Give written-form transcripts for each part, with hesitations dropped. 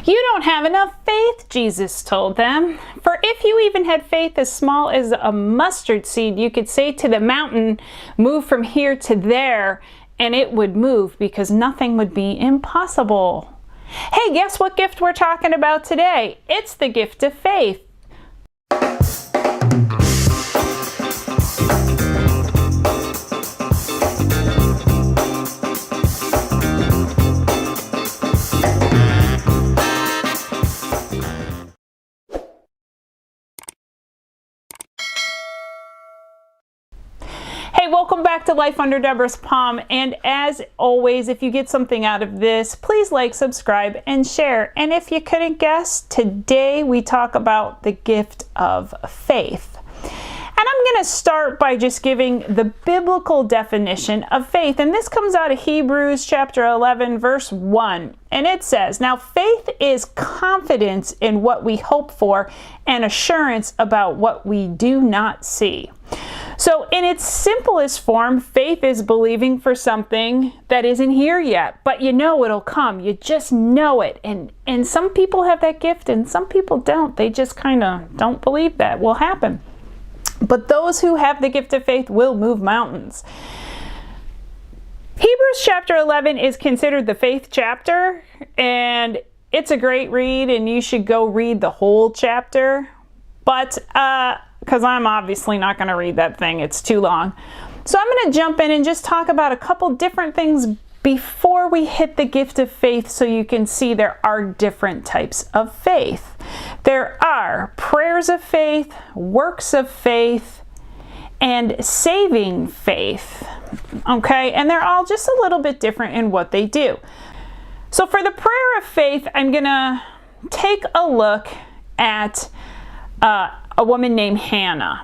You don't have enough faith, Jesus told them. For if you even had faith as small as a mustard seed, you could say to the mountain, move from here to there, and it would move, because nothing would be impossible. Hey, guess what gift we're talking about today? It's the gift of faith. Hey, welcome back to Life Under Deborah's Palm, and as always, if you get something out of this, please like, subscribe, and share. And if you couldn't guess, today we talk about the gift of faith. And I'm going to start by just giving the biblical definition of faith, and this comes out of Hebrews chapter 11, verse 1, and it says, "Now faith is confidence in what we hope for and assurance about what we do not see." So in its simplest form, faith is believing for something that isn't here yet, but you know it'll come. You just know it. And some people have that gift and some people don't. They just kind of don't believe that will happen. But those who have the gift of faith will move mountains. Hebrews chapter 11 is considered the faith chapter, and it's a great read, and you should go read the whole chapter. But because I'm obviously not going to read that thing, it's too long. So I'm going to jump in and just talk about a couple different things before we hit the gift of faith, so you can see there are different types of faith. There are prayers of faith, works of faith, and saving faith. Okay, and they're all just a little bit different in what they do. So for the prayer of faith, I'm going to take a look at a woman named Hannah.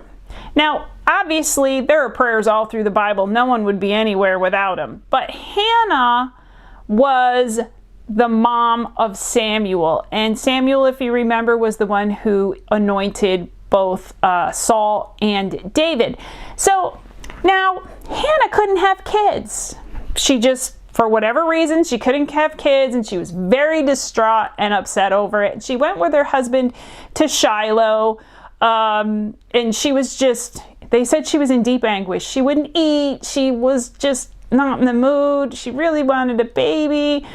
Now, obviously, there are prayers all through the Bible. No one would be anywhere without them. But Hannah was the mom of Samuel. And Samuel, if you remember, was the one who anointed both Saul and David. So now, Hannah couldn't have kids. She just, for whatever reason, she couldn't have kids, and she was very distraught and upset over it. She went with her husband to Shiloh, and she was just, they said she was in deep anguish. She wouldn't eat. She was just not in the mood. She really wanted a baby.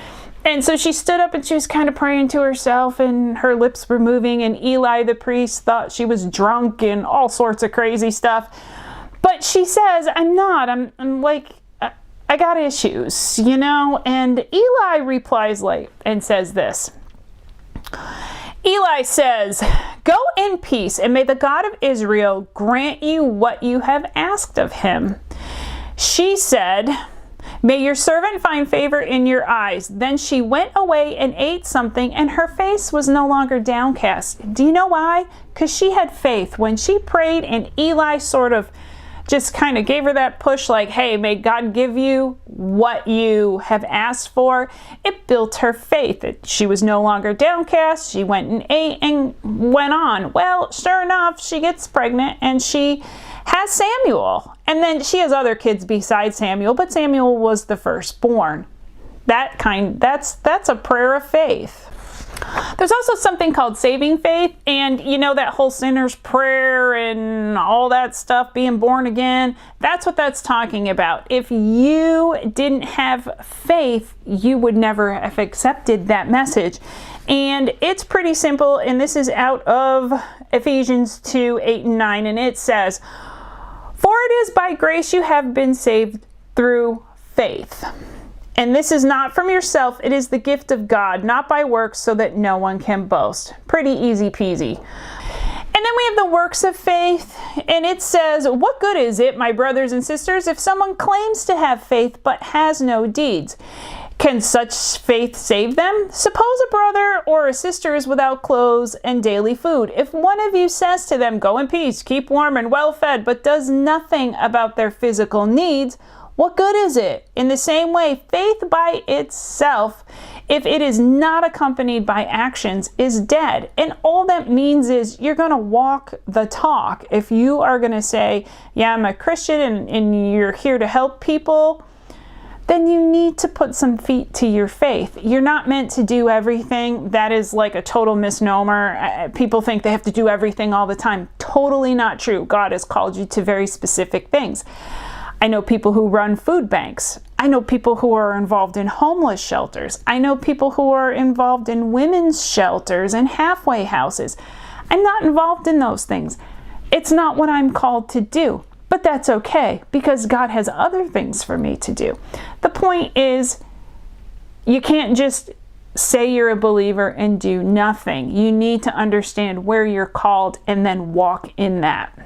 And so she stood up and she was kind of praying to herself, and her lips were moving, and Eli the priest thought she was drunk and all sorts of crazy stuff. But she says, I'm not. I'm like, I got issues, you know? And Eli replies and says this. Eli says, "Go in peace, and may the God of Israel grant you what you have asked of him." She said, "May your servant find favor in your eyes." Then she went away and ate something, and her face was no longer downcast. Do you know why? Because she had faith. When she prayed and Eli sort of just kind of gave her that push, like, hey, may God give you what you have asked for, it built her faith. She was no longer downcast. She went and ate and went on. Well, sure enough, she gets pregnant and she has Samuel. And then she has other kids besides Samuel, but Samuel was the firstborn. That's a prayer of faith. There's also something called saving faith, and you know that whole sinner's prayer and all that stuff, being born again, that's what that's talking about. If you didn't have faith, you would never have accepted that message. And it's pretty simple, and this is out of Ephesians 2, 8 and 9, and it says, "For it is by grace you have been saved through faith. And this is not from yourself, it is the gift of God, not by works, so that no one can boast." Pretty easy peasy. And then we have the works of faith, and it says, "What good is it, my brothers and sisters, if someone claims to have faith but has no deeds? Can such faith save them? Suppose a brother or a sister is without clothes and daily food. If one of you says to them, 'Go in peace, keep warm and well fed,' but does nothing about their physical needs, what good is it? In the same way, faith by itself, if it is not accompanied by actions, is dead." And all that means is you're going to walk the talk. If you are going to say, yeah, I'm a Christian and you're here to help people, then you need to put some feet to your faith. You're not meant to do everything. That is like a total misnomer. People think they have to do everything all the time. Totally not true. God has called you to very specific things. I know people who run food banks. I know people who are involved in homeless shelters. I know people who are involved in women's shelters and halfway houses. I'm not involved in those things. It's not what I'm called to do. But that's okay, because God has other things for me to do. The point is, you can't just say you're a believer and do nothing. You need to understand where you're called and then walk in that.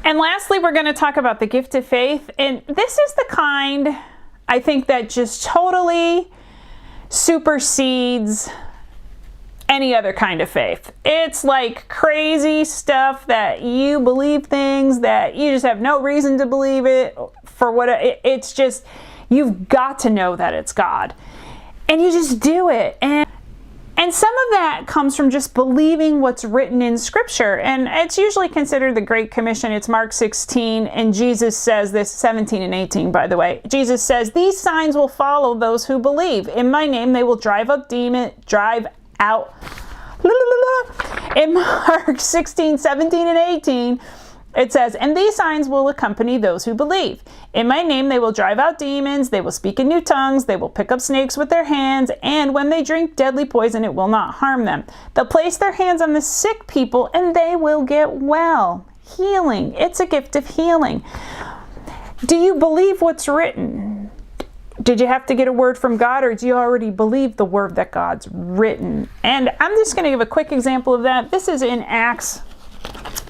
And lastly, we're going to talk about the gift of faith. And this is the kind, I think, that just totally supersedes any other kind of faith. It's like crazy stuff that you believe things that you just have no reason to believe it for. It's just, you've got to know that it's God, and you just do it. And some of that comes from just believing what's written in Scripture. And it's usually considered the Great Commission. It's Mark 16, and Jesus says this, 17 and 18, by the way. Jesus says, "These signs will follow those who believe. In my name they will drive out. In Mark 16, 17, and 18, it says, "And these signs will accompany those who believe. In my name they will drive out demons, they will speak in new tongues, they will pick up snakes with their hands, and when they drink deadly poison, it will not harm them. They'll place their hands on the sick people, and they will get well." Healing. It's a gift of healing. Do you believe what's written? Did you have to get a word from God, or do you already believe the word that God's written? And I'm just going to give a quick example of that. This is in Acts.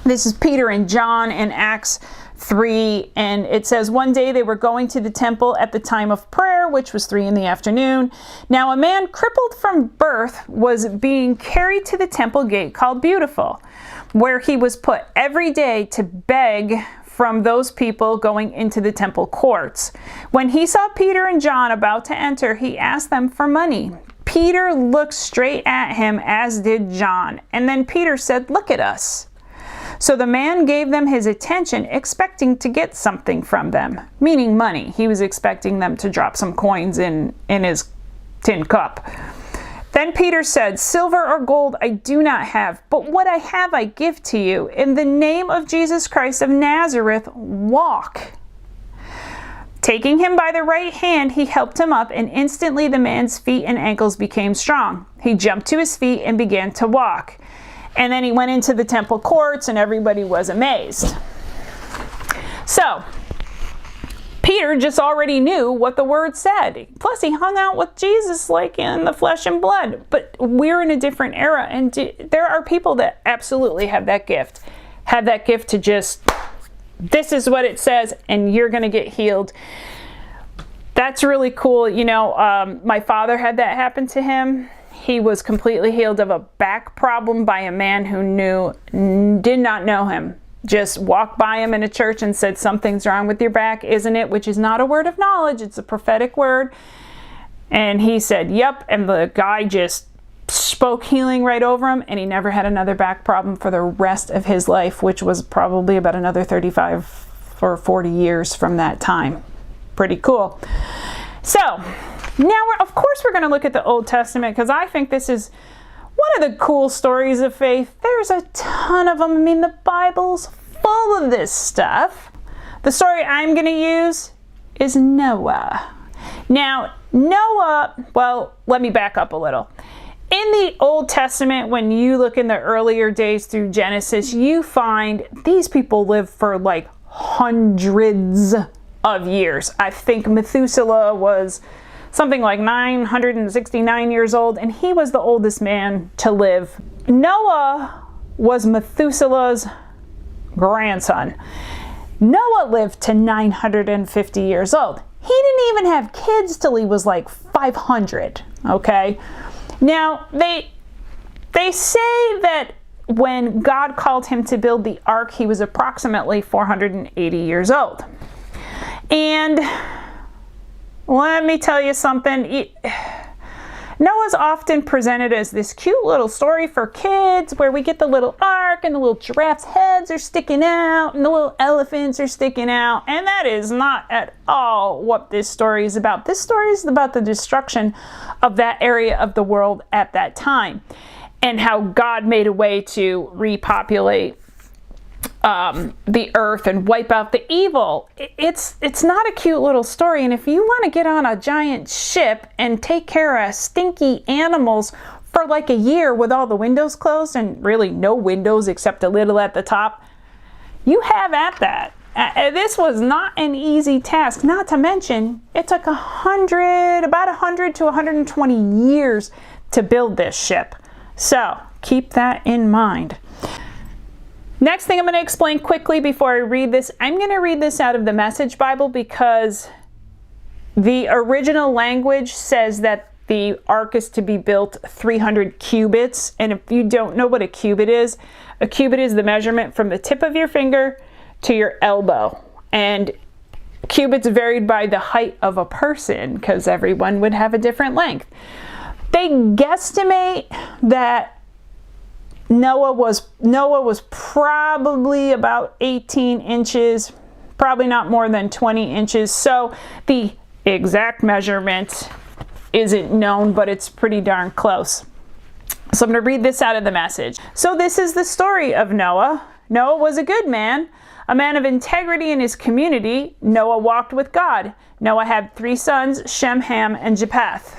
This is Peter and John in Acts 3, and it says, "One day they were going to the temple at the time of prayer, which was 3 p.m. Now a man crippled from birth was being carried to the temple gate called Beautiful, where he was put every day to beg from those people going into the temple courts. When he saw Peter and John about to enter, he asked them for money. Peter looked straight at him, as did John, and then Peter said, 'Look at us.' So the man gave them his attention, expecting to get something from them," meaning money. He was expecting them to drop some coins in his tin cup. "Then Peter said, 'Silver or gold I do not have, but what I have I give to you. In the name of Jesus Christ of Nazareth, walk.' Taking him by the right hand, he helped him up, and instantly the man's feet and ankles became strong. He jumped to his feet and began to walk. And then he went into the temple courts, and everybody was amazed." So, Peter just already knew what the word said. Plus, he hung out with Jesus like in the flesh and blood. But we're in a different era, and there are people that absolutely have that gift. Have that gift to just, this is what it says, and you're going to get healed. That's really cool. You know, my father had that happen to him. He was completely healed of a back problem by a man who did not know him. Just walked by him in a church and said, "Something's wrong with your back, isn't it?" Which is not a word of knowledge, it's a prophetic word. And he said, "Yep." And the guy just spoke healing right over him, and he never had another back problem for the rest of his life, which was probably about another 35 or 40 years from that time. Pretty cool. So, now, of course, we're going to look at the Old Testament, because I think this is one of the cool stories of faith. There's a ton of them. I mean, the Bible's full of this stuff. The story I'm going to use is Noah. Now, Noah, well, let me back up a little. In the Old Testament, when you look in the earlier days through Genesis, you find these people lived for like hundreds of years. I think Methuselah was something like 969 years old, and he was the oldest man to live. Noah was Methuselah's grandson. Noah lived to 950 years old. He didn't even have kids till he was like 500, okay? Now, they say that when God called him to build the ark, he was approximately 480 years old. And let me tell you something. Noah's often presented as this cute little story for kids where we get the little ark and the little giraffes' heads are sticking out and the little elephants are sticking out. And that is not at all what this story is about. This story is about the destruction of that area of the world at that time and how God made a way to repopulate the earth and wipe out the evil. It's not a cute little story, and if you want to get on a giant ship and take care of stinky animals for like a year with all the windows closed and really no windows except a little at the top, you have at that. This was not an easy task, not to mention it took about 100 to 120 years to build this ship. So keep that in mind. Next thing I'm going to explain quickly before I read this, I'm going to read this out of the Message Bible because the original language says that the ark is to be built 300 cubits. And if you don't know what a cubit is the measurement from the tip of your finger to your elbow. And cubits varied by the height of a person because everyone would have a different length. They guesstimate that Noah was probably about 18 inches, probably not more than 20 inches. So the exact measurement isn't known, but it's pretty darn close. So I'm going to read this out of the Message. So this is the story of Noah. Noah was a good man, a man of integrity in his community. Noah walked with God. Noah had 3 sons, Shem, Ham, and Japheth.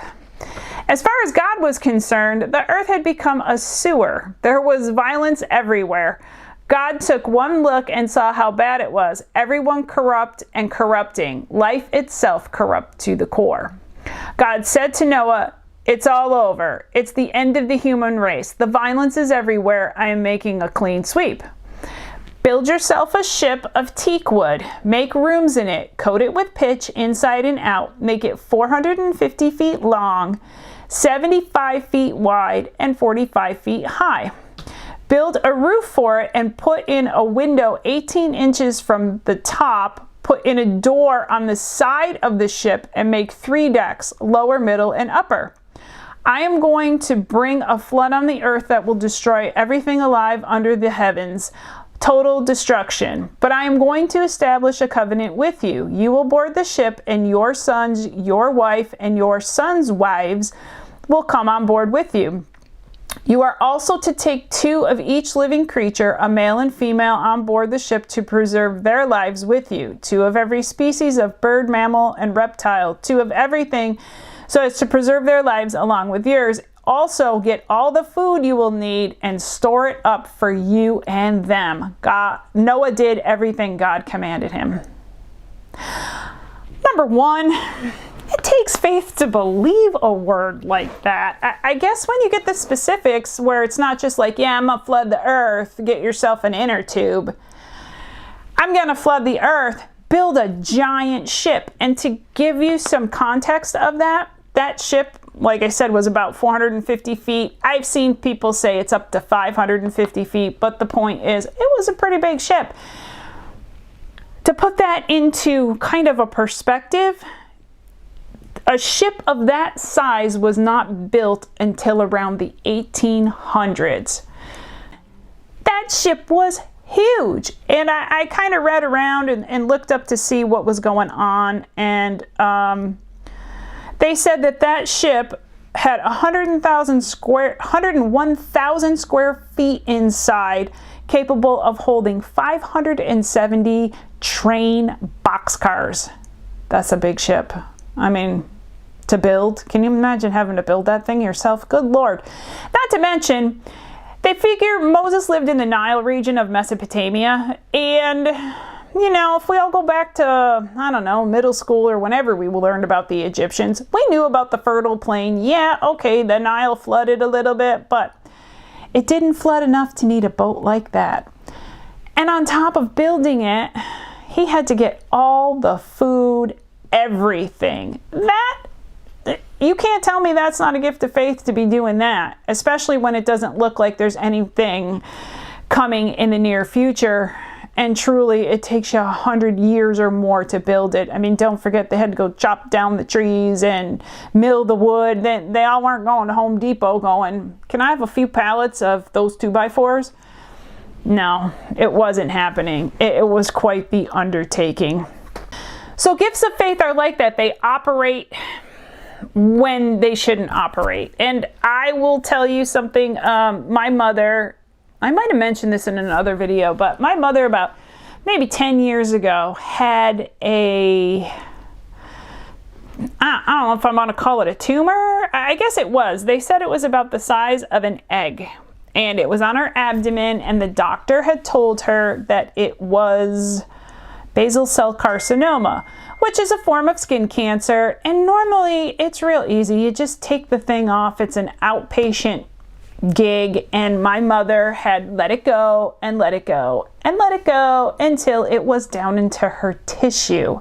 As far as God was concerned, the earth had become a sewer. There was violence everywhere. God took one look and saw how bad it was. Everyone corrupt and corrupting. Life itself corrupt to the core. God said to Noah, "It's all over. It's the end of the human race. The violence is everywhere. I am making a clean sweep. Build yourself a ship of teak wood. Make rooms in it. Coat it with pitch inside and out. Make it 450 feet long, 75 feet wide, and 45 feet high. Build a roof for it and put in a window 18 inches from the top. Put in a door on the side of the ship and make 3 decks, lower, middle, and upper. I am going to bring a flood on the earth that will destroy everything alive under the heavens. Total destruction. But I am going to establish a covenant with you. You will board the ship, and your sons, your wife, and your sons' wives will come on board with you. You are also to take 2 of each living creature, a male and female, on board the ship to preserve their lives with you. 2 of every species of bird, mammal, and reptile. 2 of everything, so as to preserve their lives along with yours. Also, get all the food you will need and store it up for you and them." Noah did everything God commanded him. Number 1, it takes faith to believe a word like that. I guess when you get the specifics where it's not just like, yeah, I'm going to flood the earth, get yourself an inner tube. I'm going to flood the earth, build a giant ship. And to give you some context of that ship, like I said, was about 450 feet. I've seen people say it's up to 550 feet, but the point is, it was a pretty big ship. To put that into kind of a perspective, a ship of that size was not built until around the 1800s. That ship was huge. And I kind of read around and looked up to see what was going on, and they said that ship had 101,000 square feet inside, capable of holding 570 train boxcars. That's a big ship. I mean, to build. Can you imagine having to build that thing yourself? Good Lord. Not to mention, they figure Moses lived in the Nile region of Mesopotamia, and you know, if we all go back to, I don't know, middle school or whenever we learned about the Egyptians, we knew about the fertile plain. Yeah, okay, the Nile flooded a little bit, but it didn't flood enough to need a boat like that. And on top of building it, he had to get all the food, everything. You can't tell me that's not a gift of faith to be doing that, especially when it doesn't look like there's anything coming in the near future. And truly, it takes you 100 years or more to build it. I mean, don't forget they had to go chop down the trees and mill the wood. They all weren't going to Home Depot going, can I have a few pallets of those 2x4s? No, it wasn't happening. It was quite the undertaking. So gifts of faith are like that. They operate when they shouldn't operate. And I will tell you something, my mother, I might have mentioned this in another video, but my mother about maybe 10 years ago had I don't know if I'm going to call it a tumor. I guess it was. They said it was about the size of an egg. And it was on her abdomen, and the doctor had told her that it was basal cell carcinoma, which is a form of skin cancer. And normally it's real easy. You just take the thing off. It's an outpatient gig, and my mother had let it go and let it go and let it go until it was down into her tissue.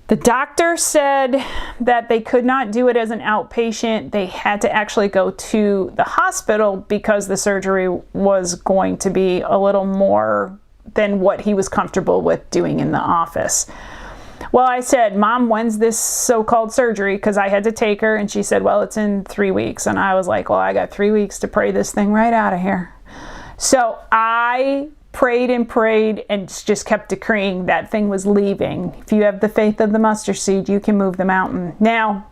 The doctor said that they could not do it as an outpatient. They had to actually go to the hospital because the surgery was going to be a little more than what he was comfortable with doing in the office. Well, I said, Mom, when's this so-called surgery? Because I had to take her, and she said, well, it's in 3 weeks. And I was like, well, I got 3 weeks to pray this thing right out of here. So I prayed and prayed and just kept decreeing that thing was leaving. If you have the faith of the mustard seed, you can move the mountain. Now,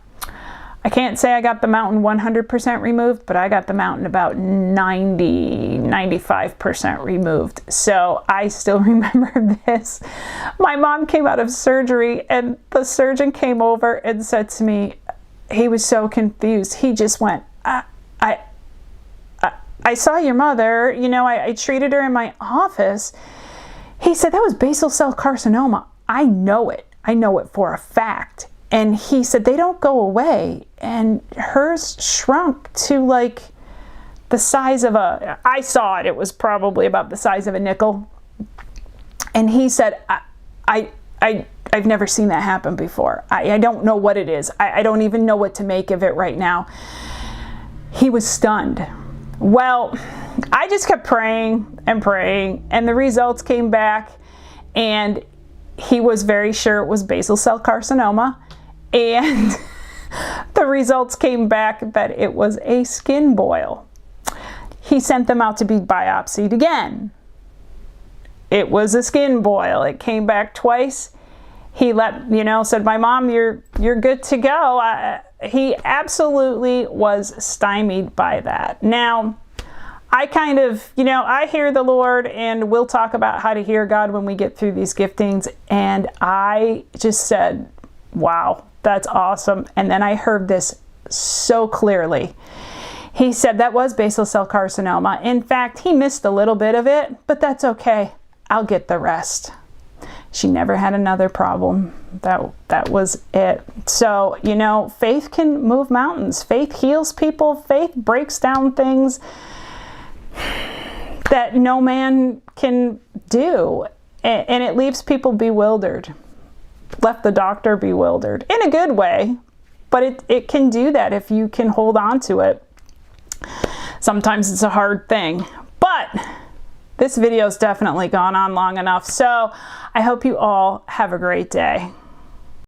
I can't say I got the mountain 100% removed, but I got the mountain about 95% removed. So I still remember this. My mom came out of surgery, and the surgeon came over and said to me, he was so confused. He just went, I saw your mother, you know, I treated her in my office. He said, that was basal cell carcinoma. I know it for a fact. And he said, they don't go away. And hers shrunk to like the size of I saw it. It was probably about the size of a nickel. And he said, I've never seen that happen before. I don't know what it is. I don't even know what to make of it right now. He was stunned. Well, I just kept praying and praying, and the results came back, and he was very sure it was basal cell carcinoma, and the results came back that it was a skin boil. He sent them out to be biopsied again. It was a skin boil. It came back twice. He said, my mom, you're good to go. He absolutely was stymied by that. Now, I kind of, I hear the Lord, and we'll talk about how to hear God when we get through these giftings. And I just said, wow, that's awesome. And then I heard this so clearly. He said that was basal cell carcinoma. In fact, he missed a little bit of it, but that's okay. I'll get the rest. She never had another problem. That was it. So, faith can move mountains. Faith heals people. Faith breaks down things that no man can do. And it leaves people bewildered. Left the doctor bewildered. In a good way. But it can do that if you can hold on to it. Sometimes it's a hard thing. But this video's definitely gone on long enough. So I hope you all have a great day.